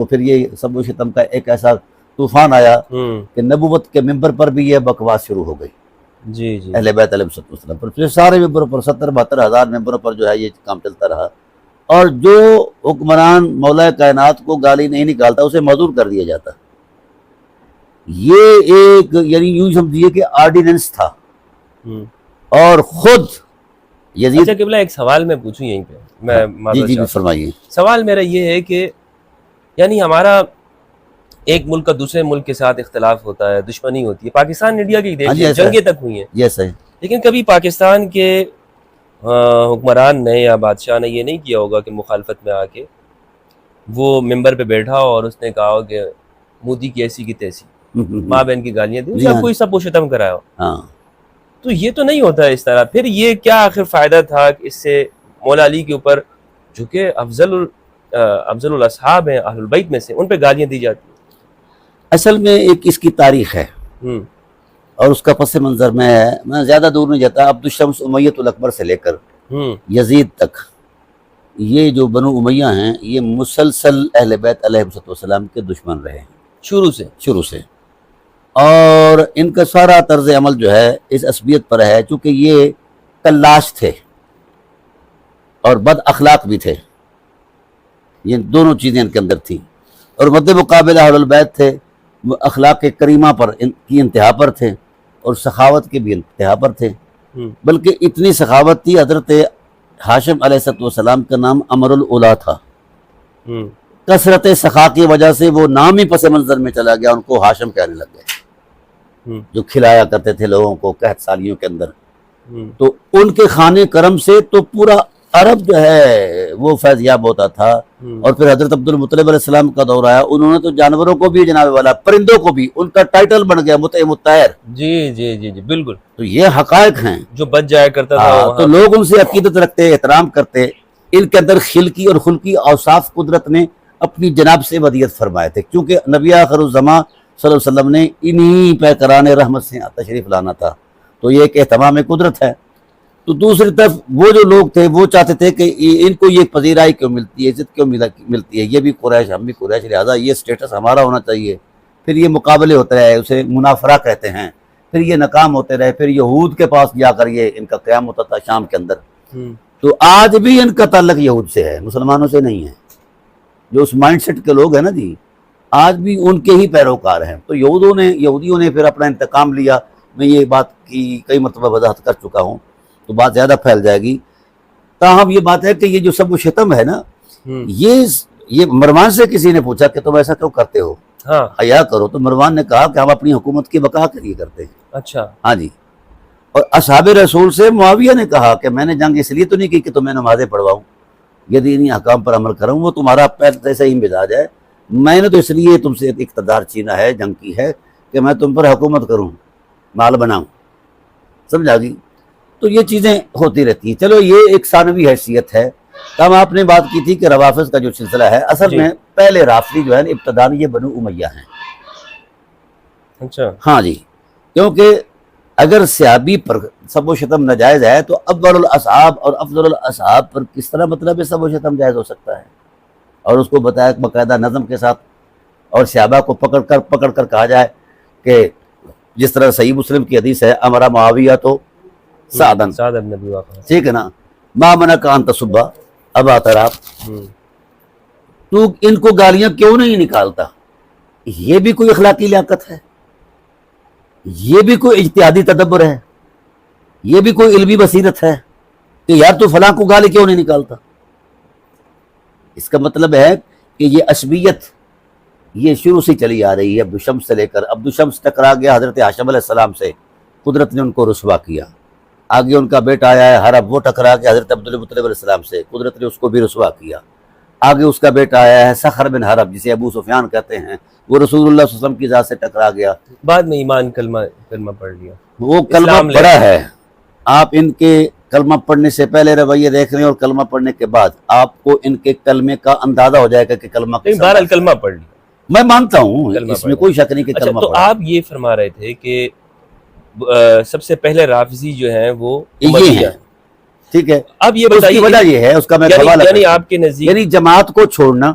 تو پھر یہ سب و شتم کا ایک ایسا طوفان آیا کہ نبوت کے ممبر پر بھی یہ بکواس شروع ہو گئی جی جی اہل بیت علیہ السلام پر. پھر سارے ممبروں پر 70-72 ہزار ممبروں پر جو ہے یہ کام چلتا رہا. اور جو حکمران مولا کائنات کو گالی نہیں نکالتا اسے معذور کر دیا جاتا. یہ ایک یعنی یوں سمجھیے کہ آرڈیننس تھا. اور خود یزید. اچھا قبلہ ایک سوال میں پوچھوں یہیں پہ میں جی فرمائیے. سوال میرا یہ ہے کہ یعنی ہمارا ایک ملک کا دوسرے ملک کے ساتھ اختلاف ہوتا ہے، دشمنی ہوتی ہے. پاکستان انڈیا کی دیکھیے جنگیں تک ہوئی ہیں. یس ہے. لیکن کبھی پاکستان کے حکمران نے یا بادشاہ نے یہ نہیں کیا ہوگا کہ مخالفت میں آ کے وہ ممبر پہ بیٹھا ہو اور اس نے کہا ہو کہ مودی کی ایسی کی تیسی، ماں بہن کی گالیاں دی، سب کوئی سب و شتم کرایا ہو. تو یہ تو نہیں ہوتا ہے اس طرح. پھر یہ کیا آخر فائدہ تھا کہ اس سے مولا علی کے اوپر جو کہ افضل الاصحاب ہیں اہل البیت میں سے، ان پہ گالیاں دی جاتی ہیں؟ اصل میں ایک اس کی تاریخ ہے اور اس کا پس منظر میں زیادہ دور نہیں جاتا. عبد الشمس امیۃ الاکبر سے لے کر یزید تک یہ جو بنو امیہ ہیں یہ مسلسل اہل بیت علیہ السلام کے دشمن رہے شروع سے. اور ان کا سارا طرز عمل جو ہے اس عصبیت پر ہے، چونکہ یہ کلاش تھے اور بد اخلاق بھی تھے. یہ دونوں چیزیں ان کے اندر تھیں. اور مد مقابل اہل البیت تھے، اخلاق کریمہ پر کی انتہا پر تھے اور سخاوت کے بھی انتہا پر تھے. بلکہ اتنی سخاوت تھی، حضرت ہاشم علیہ السلام کا نام امر الاولا تھا. کثرت سخا کی وجہ سے وہ نام ہی پس منظر میں چلا گیا، ان کو ہاشم کہنے لگ گئے. جو کھلایا کرتے تھے لوگوں کو قحط سالیوں کے اندر. تو ان کے کھانے کرم سے تو پورا عرب جو ہے وہ فیض یاب ہوتا تھا. اور پھر حضرت عبد المطلب علیہ السلام کا دور آیا، انہوں نے تو جانوروں کو بھی جناب والا، پرندوں کو بھی، ان کا ٹائٹل بن گیا مطعم الطیر. جی بالکل. تو یہ حقائق ہیں جو بچ جایا کرتا تھا. تو لوگ ان سے عقیدت رکھتے، احترام کرتے. ان کے اندر خلقی اور خلقی اوصاف قدرت نے اپنی جناب سے ودیعت فرمائے تھے، کیونکہ نبی آخر الزماں صلی اللہ علیہ وسلم نے انہی پیکران رحمت سے تشریف لانا تھا. تو یہ ایک اہتمام قدرت ہے. تو دوسری طرف وہ جو لوگ تھے وہ چاہتے تھے کہ ان کو یہ پذیرائی کیوں ملتی ہے، عزت کیوں ملتی ہے، یہ بھی قریش ہم بھی قریش، لہٰذا یہ سٹیٹس ہمارا ہونا چاہیے. پھر یہ مقابلے ہوتے رہے، اسے منافرہ کہتے ہیں. پھر یہ ناکام ہوتے رہے. پھر یہود کے پاس جا کر یہ ان کا قیام ہوتا تھا شام کے اندر. تو آج بھی ان کا تعلق یہود سے ہے، مسلمانوں سے نہیں ہے. جو اس مائنڈ سیٹ کے لوگ ہیں نا جی، آج بھی ان کے ہی پیروکار ہیں. تو یہودیوں نے پھر اپنا انتقام لیا. میں یہ بات کی کئی مرتبہ وضاحت کر چکا ہوں تو بات زیادہ پھیل جائے گی. تاہم یہ بات ہے کہ یہ جو سب و شتم ہے نا، یہ مروان سے کسی نے پوچھا کہ تم ایسا کیوں کرتے ہو، حیا کرو. تو مروان نے کہا کہ ہم اپنی حکومت کی بقا کے لیے کرتے ہیں. اچھا. ہاں جی. اور اصحاب رسول سے معاویہ نے کہا کہ میں نے جنگ اس لیے تو نہیں کی کہ تمہیں نمازیں پڑھواؤں یا دینی احکام پر عمل کروں، وہ تمہارا پہلے سے ہی مزاج ہے. میں نے تو اس لیے تم سے اقتدار چھینا ہے، جنگ کی ہے کہ میں تم پر حکومت کروں، مال بناؤں. سمجھا گی؟ تو یہ چیزیں ہوتی رہتی ہیں. چلو یہ ایک ثانوی حیثیت ہے. ہم آپ نے بات کی تھی کہ روافظ کا جو سلسلہ ہے، اصل میں پہلے رافضی جو ہے ابتدان یہ بنو امیہ ہیں. اچھا. ہاں جی. کیونکہ اگر صحابی پر سب و شتم ناجائز ہے تو اول الاصحاب اور افضل الاصحاب پر کس طرح مطلب سب و شتم جائز ہو سکتا ہے؟ اور اس کو بتایا باقاعدہ نظم کے ساتھ، اور صحابہ کو پکڑ کر کہا جائے کہ جس طرح صحیح مسلم کی حدیث ہے، امرا معاویہ تو سعدن، ٹھیک ہے نا، ما منعک ان تصبا ابا تراب. تو ان کو گالیاں کیوں نہیں نکالتا؟ یہ بھی کوئی اخلاقی لیاقت ہے، یہ بھی کوئی اجتہادی تدبر ہے، یہ بھی کوئی علمی بصیرت ہے کہ یار تو فلاں کو گالی کیوں نہیں نکالتا. اس کا مطلب ہے کہ یہ عصبیت یہ شروع سے چلی آ رہی ہے. عبد الشمس سے لے کر عبد الشمس ٹکرا گیا حضرت ہاشم علیہ السلام سے، قدرت نے ان کو رسوا کیا. آگے ان کا بیٹا آیا ہے حرب، وہ ٹکرا گیا حضرت عبد المطلب علیہ السلام سے، قدرت نے اس کو بھی رسوا کیا. آگے اس کا بیٹا آیا ہے صخر بن حرب، جسے ابو سفیان کہتے ہیں، وہ رسول اللہ صلی اللہ علیہ وسلم کی ذات سے ٹکرا گیا. بعد میں ایمان کلمہ پڑھ لیا. وہ کلمہ پڑھا ہے. آپ ان کے کلمہ پڑھنے سے پہلے رویے دیکھ رہے ہیں اور کلمہ پڑھنے کے بعد آپ کو ان کے کلمے کا اندازہ ہو جائے گا کہ کلمہ بہرحال کلمہ پڑھ لیا. میں مانتا ہوں، اس میں کوئی شک نہیں کہ کلمہ تو آپ یہ فرما رہے تھے کہ سب سے پہلے رافضی جو ہیں وہ یہ ہیں، ٹھیک ہے. اب یہ بتائیے وجہ یہ ہے، اس کا میں یعنی آپ کے نزدیک یعنی جماعت کو چھوڑنا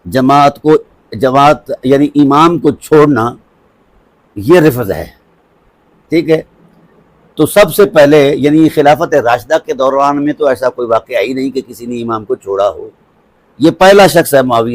جماعت یعنی امام کو چھوڑنا یہ رفض ہے، ٹھیک ہے. تو سب سے پہلے یعنی خلافت راشدہ کے دوران میں تو ایسا کوئی واقعہ ہی نہیں کہ کسی نے امام کو چھوڑا ہو. یہ پہلا شخص ہے معاویہ